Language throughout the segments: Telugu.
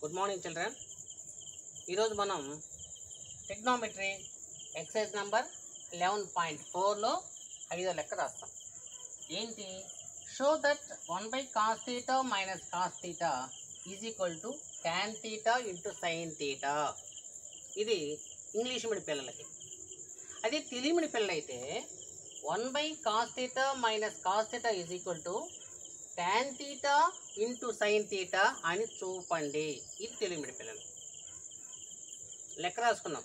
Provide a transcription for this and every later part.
Good morning children. ఈరోజు మనం ట్రిగ్నోమెట్రీ ఎక్సర్సైజ్ నెంబర్ 11.4లో 5వ లెక్క రాస్తాం. ఏంటి? Show that 1/cos θ minus cos θ is equal to tan θ into sin θ. ఇది ఇంగ్లీష్ మీడియం పిల్లలకి. అదే తెలుగు మీడియం పిల్లలైతే 1/cos θ minus cos θ is equal to tan θ into sin θ అని చూపండి. ఇది తెలుగు మీడియం పిల్లలు. లెక్క రాసుకున్నాం.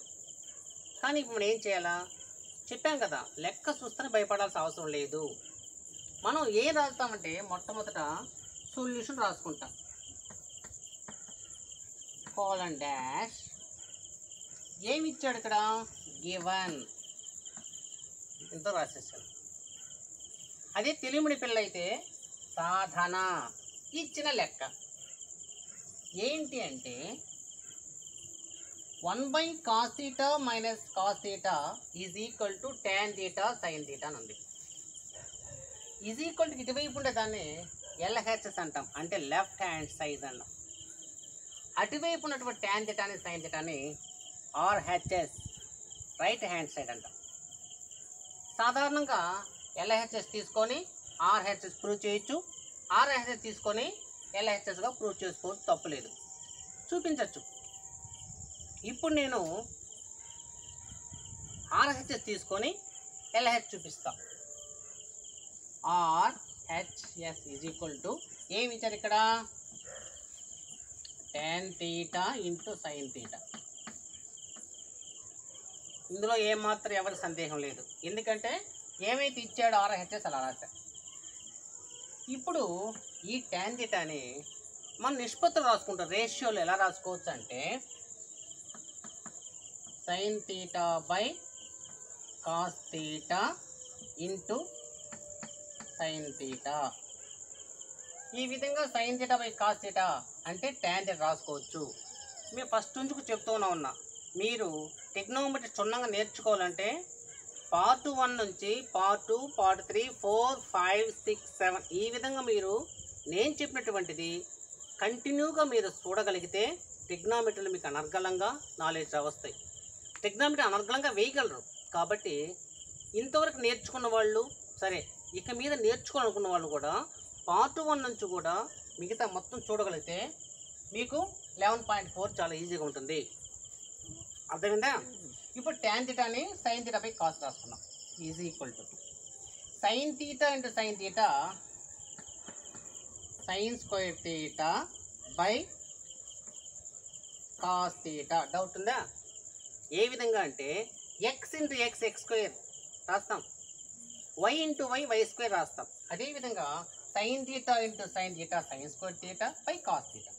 కానీ ఇప్పుడు మనం ఏం చేయాలా? చెప్పాం కదా, లెక్క చూస్తేనే భయపడాల్సిన అవసరం లేదు. మనం ఏం రాస్తామంటే మొట్టమొదట సొల్యూషన్ రాసుకుంటాం. కోలన్ డాష్ ఏమి ఇచ్చాడు ఇక్కడ? గివన్. ఎంతో రాసేసాను. అదే తెలుగు మీడియం పిల్లలు అయితే సాధన ఇచ్చిన లెక్క ఏంటి అంటే 1/cos θ minus cos θ is equal to tan θ sin θ అని ఉంది. ఈజ్ ఈక్వల్ టు ఇటువైపు ఉండే దాన్ని LHS అంటాం, అంటే లెఫ్ట్ హ్యాండ్ సైడ్ అన్నాం. అటువైపు ఉన్నటువంటి tan θ అని sin θ అని RHS రైట్ హ్యాండ్ సైడ్ అంటాం. సాధారణంగా LHS తీసుకొని RHS ప్రూవ్ చేయొచ్చు, RHS తీసుకొని LHSగా ప్రూవ్ చేసుకోవచ్చు, తప్పులేదు, చూపించవచ్చు. ఇప్పుడు నేను RHS తీసుకొని LHS చూపిస్తా. RHS ఈజ్ ఈక్వల్ టు ఏమి ఇచ్చారు ఇక్కడ? tan θ into sin θ. ఇందులో ఏమాత్రం ఎవరి సందేహం లేదు, ఎందుకంటే ఏమైతే ఇచ్చాడో RHS అలా రాశా. ఇప్పుడు ఈ tan θని మనం నిష్పత్తులు రాసుకుంటాం. రేషియోలు ఎలా రాసుకోవచ్చు అంటే sin θ by cos θ into sin θ. ఈ విధంగా sin θ బై cos θ అంటే tan θ రాసుకోవచ్చు. మేము ఫస్ట్ నుంచి చెప్తూనే ఉన్నా, మీరు ట్రిగ్నోమెట్రీ క్షుణ్ణంగా నేర్చుకోవాలంటే పార్ట్ 1 నుంచి పార్ట్ 2, పార్ట్ 3, 4, 5, 6, 7 ఈ విధంగా మీరు నేను చెప్పినటువంటిది కంటిన్యూగా మీరు చూడగలిగితే ట్రిగ్నోమెట్రీలు మీకు అనర్గళంగా నాలెడ్జ్ వస్తాయి. ట్రిగ్నోమెట్రీ అనర్గళంగా వేయగలరు. కాబట్టి ఇంతవరకు నేర్చుకున్న వాళ్ళు సరే, ఇక మీద నేర్చుకోవాలనుకున్న వాళ్ళు కూడా పార్ట్ 1 నుంచి కూడా మిగతా మొత్తం చూడగలిగితే మీకు 11.4 చాలా ఈజీగా ఉంటుంది. అర్థమైందా? ఇప్పుడు tan θని sin θ బై cos రాసుకున్నాం. Is equal to sin θ into sin θ sin square θ by cos θ. Doubt ఉందా? ఏ విధంగా అంటే x ఇంటూ x స్క్వేర్ రాస్తాం, y ఇంటూ y స్క్వేర్ రాస్తాం. అదేవిధంగా sin θ into sin θ sin square θ by cos θ.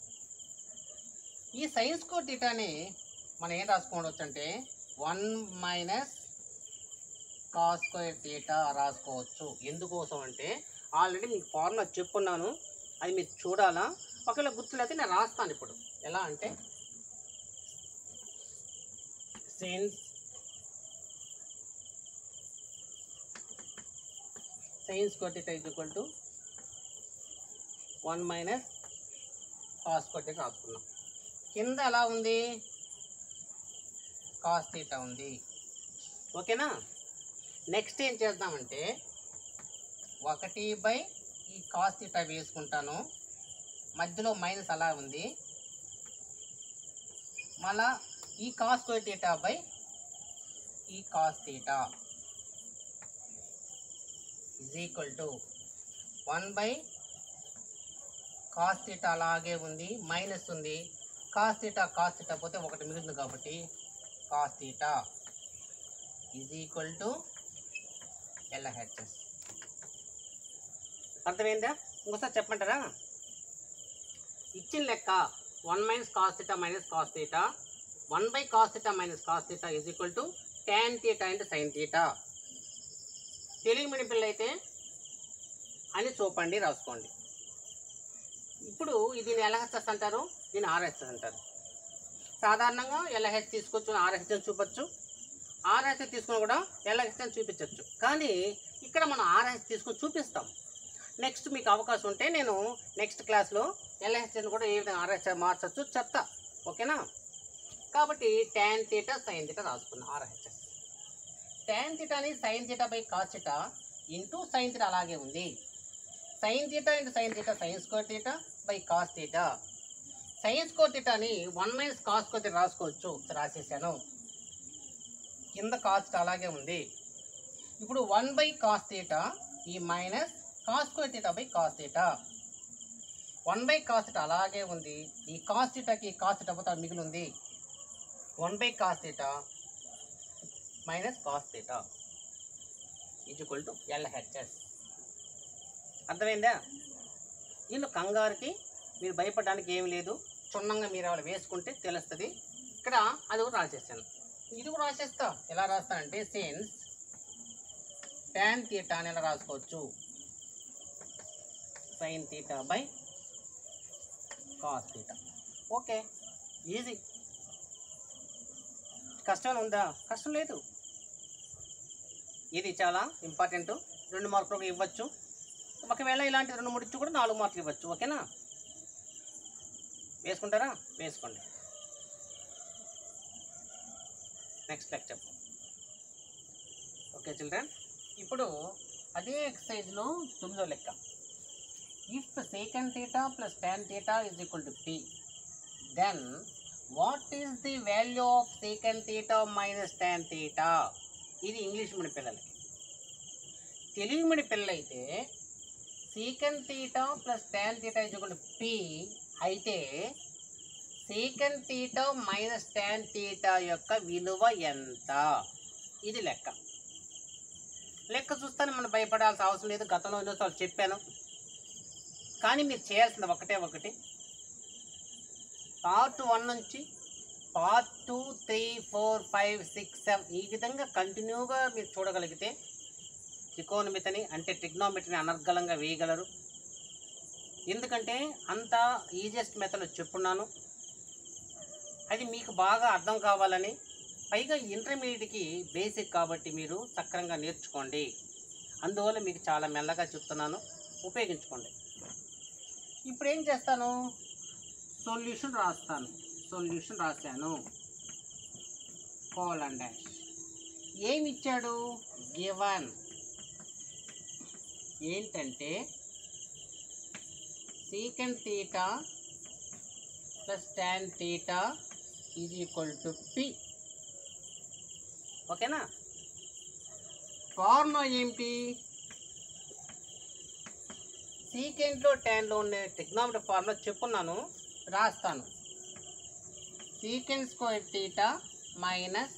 ఈ sin స్క్వేర్ θని మనం ఏం రాసుకోవచ్చు అంటే 1 మైనస్ cos స్క్వేర్ θ రాసుకోవచ్చు. ఎందుకోసం అంటే ఆల్రెడీ మీకు ఫార్ములా చెప్పున్నాను, అది మీరు చూడాలా. ఒకవేళ గుర్తులైతే నేను రాస్తాను. ఇప్పుడు ఎలా అంటే since sin square θ is equal to 1 minus cos square θ రాసుకున్నాం. కింద ఎలా ఉంది? cos θ ఉంది. ఓకేనా? నెక్స్ట్ ఏం చేద్దామంటే 1 ఈ cos θ వేసుకుంటాను, మధ్యలో మైనస్ అలా ఉంది, మళ్ళా ఈ cos స్క్వేర్ θ బై ఈ cos θ is equal to 1 cos θ అలాగే ఉంది, మైనస్ ఉంది, cos θ పోతే 1 మిగులుతుంది కాబట్టి cos θ is equal to LHS. అర్థమైందా? ఇంకోసారి చెప్పమంటారా? ఇచ్చిన లెక్క 1 minus cos θ minus cos θ 1/cos θ minus cos θ is equal to tan θ into sin θ. Telugu medium పిల్లలు అయితే అని చూపండి రాసుకోండి. ఇప్పుడు దీన్ని LHS అంటారు, దీన్ని RHS అంటారు. సాధారణంగా LHS తీసుకొచ్చు RHS చూపొచ్చు, RHS తీసుకుని కూడా LHS చూపించవచ్చు. కానీ ఇక్కడ మనం RHS తీసుకొని చూపిస్తాం. నెక్స్ట్ మీకు అవకాశం ఉంటే నేను నెక్స్ట్ క్లాస్లో ఎల్హెచ్ఎస్ కూడా ఏ విధంగా ఆర్హెచ్ఎస్ మార్చచ్చు చెప్తా. ఓకేనా? కాబట్టి tan θ sin θ రాసుకున్నాం ఆర్హెచ్ఎస్. tan θని sin θ by cos θ into sin θ అలాగే ఉంది. sin θ into sin θ sin square θ by cos θ. sin square θని 1 మైనస్ cos స్క్వేర్ θ రాసుకోవచ్చు, రాసేసాను. కింద cos θ అలాగే ఉంది. ఇప్పుడు 1 బై cos θ ఈ minus cos square θ by cos θ. 1 by cos θ అలాగే ఉంది. ఈ cos θకి cos θ పోతే మిగిలి ఉంది. 1 by cos θ minus cos θ is equal to LHS. అర్థమైందా? దీనిలో కంగారుకి మీరు భయపడడానికి ఏమి లేదు. క్షుణ్ణంగా మీరు అలా వేసుకుంటే తెలుస్తుంది. ఇక్కడ అది కూడా రాసేస్తాను, ఇది కూడా రాసేస్తా. ఎలా రాస్తానంటే సిన్స్ tan θ అని ఎలా రాసుకోవచ్చు, sin θ by cos θ. Okay, easy. కష్టం ఉందా? కష్టం లేదు. ఇది చాలా ఇంపార్టెంట్. 2 మార్కులు ఇవ్వచ్చు. ఒకవేళ ఇలాంటి 2, 3 ఇచ్చి కూడా 4 మార్కులు ఇవ్వచ్చు. ఓకేనా? వేసుకుంటారా? వేసుకోండి. Next lecture. ఓకే చిల్డ్రన్, ఇప్పుడు అదే ఎక్సర్సైజ్లో 9వ లెక్క. If secant θ plus tan θ is equal to p, then what is the value of secant θ minus tan θ? ఇది ఇంగ్లీష్ మీడియం పిల్లలకి. తెలుగు మీడియం పిల్లలు అయితే secant θ plus tan θ is equal to p అయితే secant θ మైనస్ tan θ యొక్క విలువ ఎంత? ఇది లెక్క. లెక్క చూస్తాను మనం భయపడాల్సిన అవసరం లేదు. గతంలో ఎన్నోసార్లు చెప్పాను. కానీ మీరు చేయాల్సింది ఒకటి. పార్ట్ 1 నుంచి పార్ట్ 2, 3, 4, 5, 6, 7 ఈ విధంగా కంటిన్యూగా మీరు చూడగలిగితే త్రికోణమితిని అంటే ట్రిగ్నోమెట్రీని అనర్గళంగా వేయగలరు. ఎందుకంటే అంత ఈజియెస్ట్ మెథడ్ చెప్పున్నాను. అది మీకు బాగా అర్థం కావాలని, పైగా ఇంటర్మీడియట్కి బేసిక్ కాబట్టి మీరు సక్రంగా నేర్చుకోండి. అందువల్ల మీకు చాలా మెల్లగా చెప్తున్నాను, ఉపయోగించుకోండి. ఇప్పుడు ఏం చేస్తాను, సొల్యూషన్ రాస్తాను. సొల్యూషన్ రాశాను, కోలన్ డాష్. ఏమి ఇచ్చాడు? గివన్ ఏంటంటే secant θ plus tan θ is equal to p. ఓకేనా? ఫార్ములా ఏమిటి? సీకెంట్లో ట్యాన్లో ఉండే ట్రిగ్నోమెట్రీ ఫార్ములా చెప్పున్నాను, రాస్తాను. secant స్క్వేర్ θ minus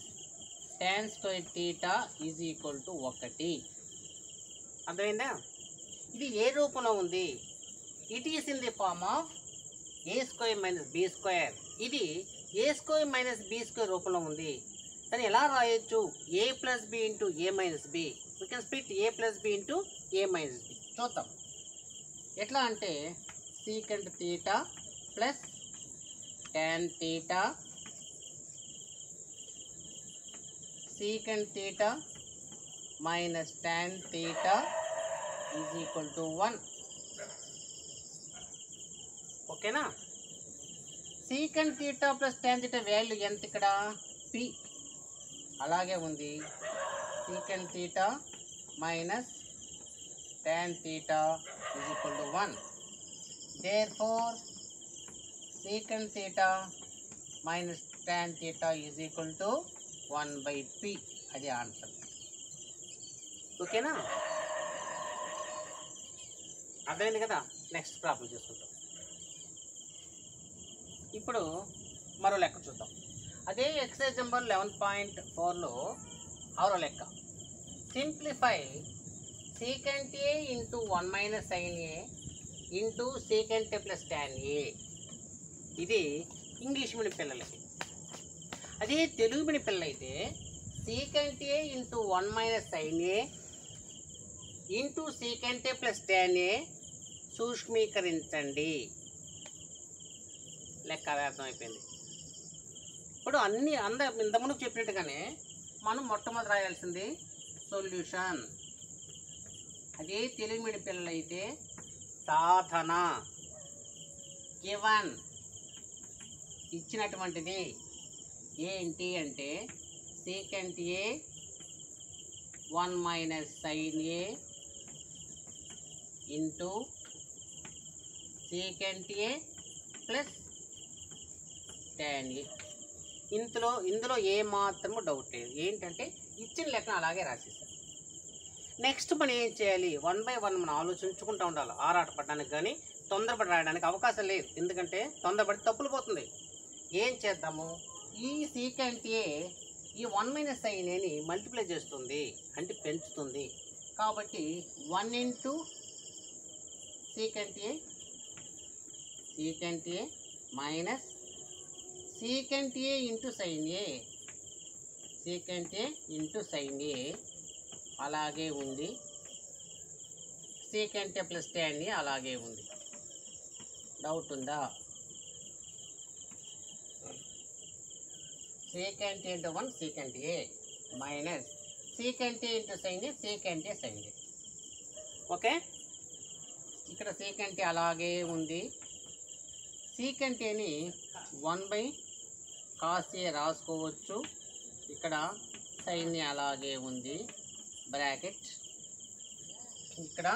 tan square θ is equal to 1. అర్థమైందా? ఇది ఏ రూపంలో ఉంది? It is in the form of a² minus b². ఇది a² మైనస్ b² రూపంలో ఉంది. దాన్ని ఎలా రాయొచ్చు? a plus b into a minus b. We can split a plus b into a minus b. చూద్దాం ఎట్లా అంటే secant θ plus tan θ secant θ minus tan θ is equal to 1. ఓకేనా? secant θ ప్లస్ tan θ వాల్యూ ఎంత ఇక్కడ? p. అలాగే ఉంది. secant θ minus tan θ is equal to 1. therefore secant θ minus tan θ is equal to 1/p. అది ఆన్సర్. ఓకేనా? అర్థమైంది కదా? నెక్స్ట్ ప్రాబ్లం చేసుకుంటాం. ఇప్పుడు మరో లెక్క చూద్దాం. అదే ఎక్సర్సైజ్ నెంబర్ 11.4లో 6వ లెక్క. Simplify secant a into 1 minus sin a into secant a plus tan a. ఇది ఇంగ్లీష్ మీడియం పిల్లలకి. అదే తెలుగు మీడియం పిల్లలు అయితే secant a into 1 minus sin a into secant a plus tan a సూక్ష్మీకరించండి. లెక్క అర్థమైపోయింది. ఇప్పుడు ఇంతకుముందు చెప్పినట్టుగానే మనం మొట్టమొదటి రాయాల్సింది సొల్యూషన్. అదే తెలుగు మీడియం పిల్లలు అయితే సాధన గివన్ ఇచ్చినటువంటిది ఏంటి అంటే secant A 1 minus sign A into secant A plus tan ఏ. ఇందులో ఏ మాత్రము డౌట్ లేదు. ఏంటంటే ఇచ్చిన లెక్కన అలాగే రాసేసాం. నెక్స్ట్ మనం ఏం చేయాలి? 1 బై 1 మనం ఆలోచించుకుంటూ ఉండాలి. ఆరాట పడడానికి కానీ తొందరపడి రాయడానికి అవకాశం లేదు. ఎందుకంటే తొందరపడి తప్పులు పోతుంది. ఏం చేద్దాము? ఈ సీకెంట్ ఏ ఈ 1 మైనస్ సైన్ ఏని మల్టిప్లై చేస్తుంది, అంటే పెంచుతుంది. కాబట్టి 1 into secant A minus secant A into sine A, secant A into sine ఏ అలాగే ఉంది. Secant A plus tan A అలాగే ఉంది. డౌట్ ఉందా? Secant A into 1 secant A minus secant A into sine A, secant A sign A. Okay, ఇక్కడ సీకెంట్ ఏ అలాగే ఉంది. సీకెంట్ ఏని 1 బై కాస్ ఏ రాసుకోవచ్చు. ఇక్కడ సైన్ ఏ అలాగే ఉంది, బ్రాకెట్. ఇక్కడ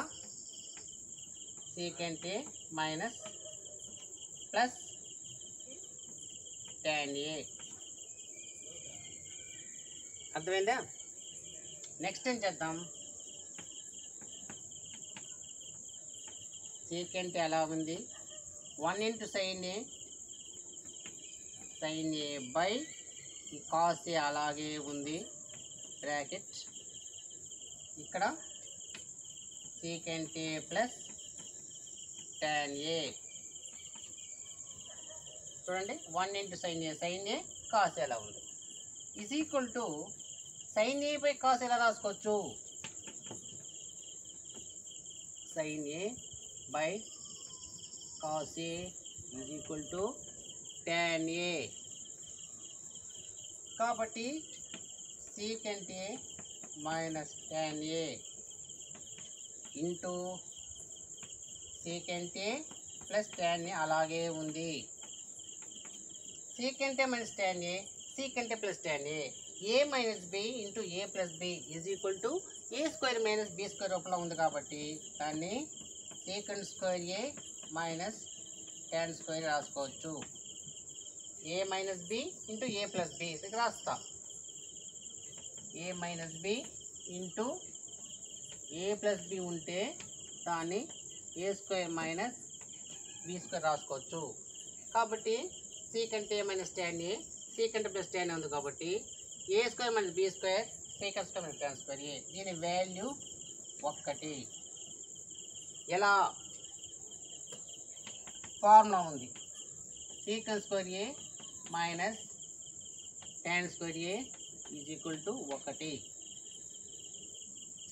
secant A minus plus tan A. అర్థమైందా? నెక్స్ట్ ఏం చేద్దాం? సీకెంట్ ఏ ఎలా ఉంది? 1 ఇంటూ సైన్ ఏ బై ఈ కాస్ ఏ అలాగే ఉంది, బ్రాకెట్. ఇక్కడ secant A plus tan A. చూడండి, 1 ఇంటూ సైన్ ఏ కాస్ ఎలా ఉంది is equal to sine A by cos ఎలా రాసుకోవచ్చు? Sine A by cos A is equal to tan A. కాబట్టి secant A minus tan A into secant A plus tan A అలాగే ఉంది. Secant A minus tan A, secant A plus tan A minus B into A plus B is equal to A square minus B square రూపంలో ఉంది. కాబట్టి దాన్ని secant square A minus tan square రాసుకోవచ్చు. A minus B into A plus B ఇది రాస్తా. A minus B into A plus B ఉంటే దాన్ని A square minus B square రాసుకోవచ్చు. కాబట్టి secant A minus tan A, secant plus tan ఉంది. కాబట్టి A square minus B square, secant square minus tan square A. దీని వాల్యూ 1. ఎలా? ఫార్ములా ఉంది. Secant square A minus tan square A is equal to 1.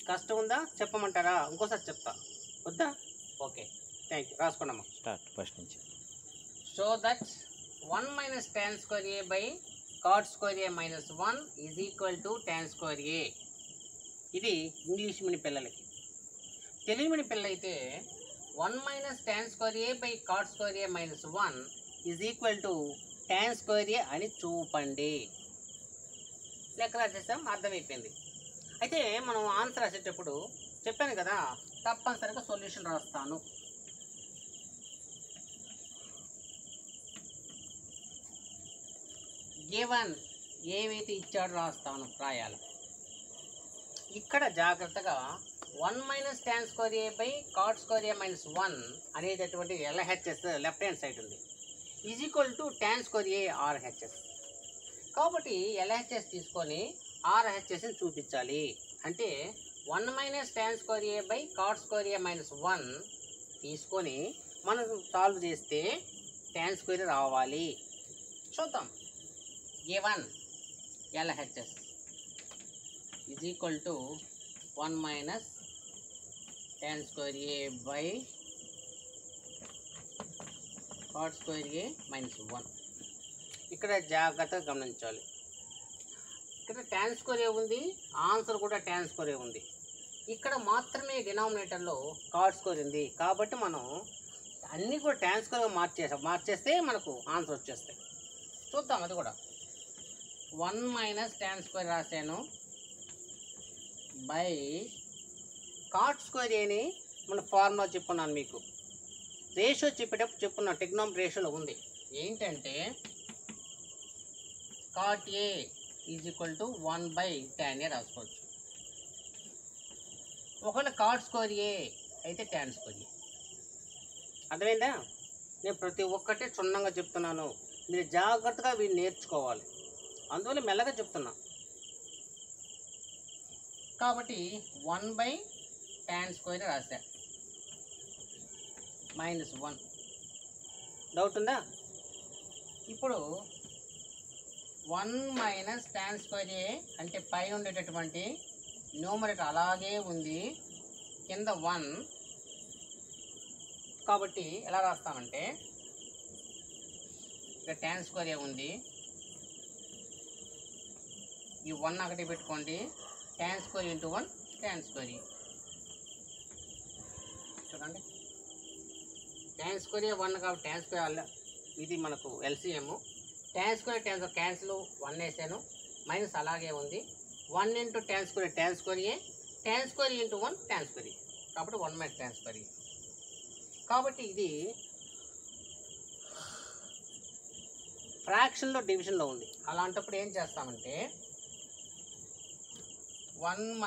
కష్టం ఉందా? చెప్పమంటారా? ఇంకోసారి చెప్తా, వద్దా? Okay, thank you. రాసుకున్నామా? స్టార్ట్ ఫస్ట్ నుంచి. So that 1 minus tan square A by cot square A minus 1 is equal to tan square A. ఇది ఇంగ్లీష్ మీడియం పిల్లలకి. తెలుగు మీడియం పిల్లలైతే 1 minus tan square A by cot square A minus 1 is equal to tan square A అని చూపండి. లెక్క రాసేసాం, అర్థమైపోయింది. అయితే మనం ఆన్సర్ రాసేటప్పుడు చెప్పాను కదా, తప్పనిసరిగా సొల్యూషన్ రాస్తాను. గివన్ ఏవైతే ఇచ్చాడో రాస్తాను, రాయాలి. ఇక్కడ జాగ్రత్తగా 1 minus tan square A by cot square A minus 1 అనేటటువంటి LHS లెఫ్ట్ హ్యాండ్ సైడ్ ఉంది, is equal to tan square A RHS. కాబట్టి LHS తీసుకొని RHSని చూపించాలి. అంటే 1 minus tan square A by cot square A minus 1 తీసుకొని మనం సాల్వ్ చేస్తే tan స్క్వేర్ రావాలి. చూద్దాం. Given LHS is equal to 1 minus tan square A by cot square A minus 1. ఇక్కడ జాగ్రత్తగా గమనించాలి. ఇక్కడ tan స్క్వేర్ ఏ ఉంది, ఆన్సర్ కూడా tan స్క్వేర్ ఏ ఉంది. ఇక్కడ మాత్రమే డినామినేటర్లో కాట్ స్క్వేర్ ఉంది కాబట్టి మనం అన్నీ కూడా tan స్క్వేర్గా మార్చేస్తే మనకు ఆన్సర్ వచ్చేస్తాయి. చూద్దాం అది కూడా. 1 - tan స్క్వేర్ రాశాను బై కాట్ స్క్వేర్ అని మన ఫార్ములా చెప్పున్నాను. మీకు రేషియో చెప్పేటప్పుడు చెప్పున్నాను, ట్రిగ్నోమెట్రీ రేషియోలో ఉంది. ఏంటంటే కాట్ ఏ = 1/tan A రాసుకోవచ్చు. ఒకవేళ కాట్ స్క్వేర్ ఏ అయితే tan స్క్వేర్ ఏ. అర్థమైందా? నేను ప్రతి ఒక్కటి క్షుణ్ణంగా చెప్తున్నాను, మీరు జాగ్రత్తగా వీళ్ళు నేర్చుకోవాలి, అందువల్ల మెల్లగా చెప్తున్నా. కాబట్టి 1/tan స్క్వేర్ రాశా -1. డౌట్ ఉందా? ఇప్పుడు 1 - tan స్క్వేర్ ఏ అంటే పై ఉండేటటువంటి న్యూమరేటర్ అలాగే ఉంది, కింద 1. కాబట్టి ఎలా రాస్తామంటే ఇక్కడ tan స్క్వేర్ ఏ ఉంది, ఈ 1 ఒకటి పెట్టుకోండి, tan స్క్వేర్ × 1 tan స్క్వేర్ ఏ. చూడండి, tan స్క్వేర్ ఏ 1 కాబట్టి tan స్క్వేర్ ఇది మనకు LCM. tan స్క్వేర్ క్యాన్సిల్ 1 వేసాను, మైనస్ అలాగే ఉంది. 1 × tan స్క్వేర్ tan స్క్వేర్ ఏ, tan స్క్వేర్ × 1 tan స్క్వేర్ ఏ. కాబట్టి 1/tan స్క్వేర్ ఏ. కాబట్టి ఇది ఫ్రాక్షన్లో డివిజన్లో ఉంది. అలాంటప్పుడు ఏం చేస్తామంటే 1 -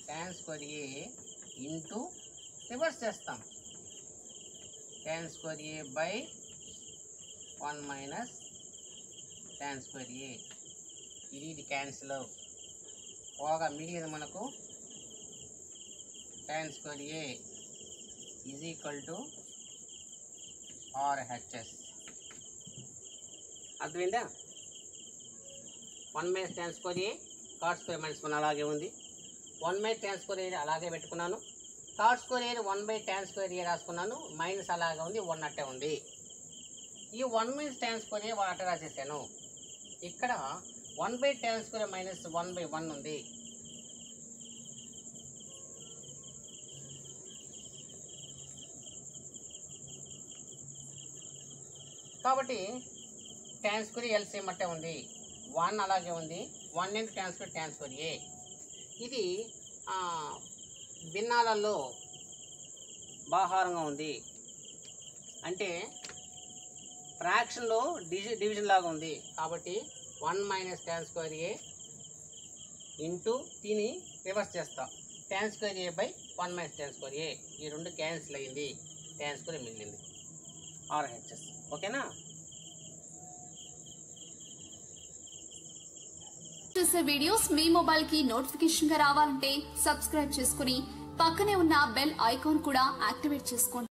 tan square A into reverse చేస్తాం, tan square A by 1 - tan square A. ఇది క్యాన్సిల్ పోగా మిగిలింది మనకు tan స్క్వేర్ ఏ = RHS. అర్థమైందా? 1 - tan స్క్వేర్ ఏ, కాట్ స్క్వేర్ -1 అలాగే ఉంది. 1/tan స్క్వేర్ ఏ అలాగే పెట్టుకున్నాను, కాట్ స్క్వేర్ ఏ 1/tan స్క్వేర్ ఏ రాసుకున్నాను, మైనస్ అలాగే ఉంది, 1 అట్టే ఉంది. ఈ 1 - tan స్క్వేర్ ఏ అట్టే రాసేసాను. ఇక్కడ 1/tan స్క్వేర్ -1/1 ఉంది. కాబట్టి tan స్క్వేర్ LCM అట్టే ఉంది, 1 అలాగే ఉంది. 1 × tan square tan square A. ఇది భిన్నాలలో బాహారంగా ఉంది, అంటే ఫ్రాక్షన్లో డివిజన్ లాగా ఉంది. కాబట్టి 1 - tan స్క్వేర్ ఏ ఇంటూ దీన్ని రివర్స్ చేస్తా, tan square A by 1 - tan square A. ఈ రెండు క్యాన్సిల్ అయింది, tan స్క్వేర్ మిగిలింది, RHS. ఓకేనా? చేసే వీడియోస్ మీ మొబైల్ కి నోటిఫికేషన్ గా రావాలంటే సబ్స్క్రైబ్ చేసుకుని పక్కనే ఉన్న బెల్ ఐకాన్ కూడా యాక్టివేట్ చేసుకోండి.